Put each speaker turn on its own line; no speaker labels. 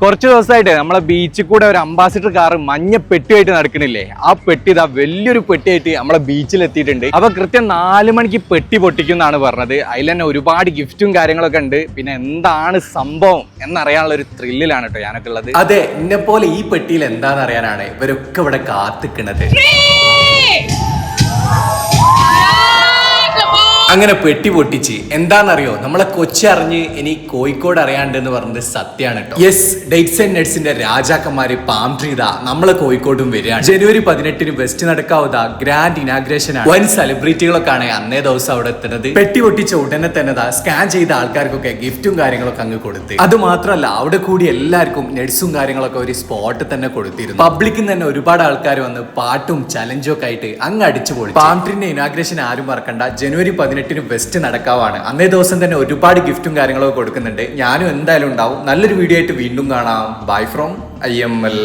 കുറച്ച് ദിവസമായിട്ട് നമ്മളെ ബീച്ചിൽ കൂടെ ഒരു അംബാസിഡർ കാർ മഞ്ഞ പെട്ടിയായിട്ട് നടക്കണില്ലേ, ആ പെട്ടി ഇതാ വലിയൊരു പെട്ടിയായിട്ട് നമ്മളെ ബീച്ചിൽ എത്തിയിട്ടുണ്ട്. അപ്പൊ കൃത്യം 4 മണിക്ക് പെട്ടി പൊട്ടിക്കുന്നാണ് പറഞ്ഞത്. അതിൽ തന്നെ ഒരുപാട് ഗിഫ്റ്റും കാര്യങ്ങളൊക്കെ ഉണ്ട്. പിന്നെ എന്താണ് സംഭവം എന്നറിയാനുള്ള ഒരു ത്രില്ലിലാണ് കേട്ടോ ഞാനൊക്കെ ഉള്ളത്.
അതെ, എന്നെ പോലെ ഈ പെട്ടിയിൽ എന്താണെന്ന് അറിയാനാണ് ഇവരൊക്കെ ഇവിടെ കാത്തിക്കണത്. അങ്ങനെ പെട്ടി പൊട്ടിച്ച് എന്താണെന്നറിയോ, നമ്മളെ കൊച്ചി അറിഞ്ഞ് ഇനി കോഴിക്കോട് അറിയാണ്ടെന്ന് പറഞ്ഞത് സത്യമാണ് കേട്ടോ. യെസ്, ഡേറ്റ്സ് ആൻഡ് നട്ട്സിന്റെ രാജാക്കന്മാര് പാം ട്രീ ഇതാ നമ്മളെ കോഴിക്കോടും വരികയാണ്. ജനുവരി 18 വെസ്റ്റ് നടക്കാവുന്ന ഗ്രാൻഡ് ഇനാഗ്രേഷൻ ആണ്. വൻ സെലിബ്രിറ്റികളൊക്കെയാണ് അന്നേ ദിവസം അവിടെ എത്തുന്നത്. പെട്ടി പൊട്ടിച്ച ഉടനെ തന്നെ സ്കാൻ ചെയ്ത ആൾക്കാർക്കൊക്കെ ഗിഫ്റ്റും കാര്യങ്ങളൊക്കെ അങ്ങ് കൊടുത്ത്. അത് മാത്രമല്ല, അവിടെ കൂടി എല്ലാവർക്കും നട്ട്സും കാര്യങ്ങളൊക്കെ ഒരു സ്പോട്ട് തന്നെ കൊടുത്തിരുന്നു. പബ്ലിക്കിൽ തന്നെ ഒരുപാട് ആൾക്കാർ വന്ന് പാട്ടും ചലഞ്ചും ഒക്കെ ആയിട്ട് അങ്ങ് അടിച്ചു പോയി. പാം ട്രീന്റെ ഇനാഗ്രേഷൻ ആരും മറക്കണ്ട, ജനുവരി 18 വെസ്റ്റ് നടക്കാവാണ്. അന്നേ ദിവസം തന്നെ ഒരുപാട് ഗിഫ്റ്റും കാര്യങ്ങളൊക്കെ കൊടുക്കുന്നുണ്ട്. ഞാനും എന്തായാലും ഉണ്ടാവും. നല്ലൊരു വീഡിയോ ആയിട്ട് വീണ്ടും കാണാം. By from IML.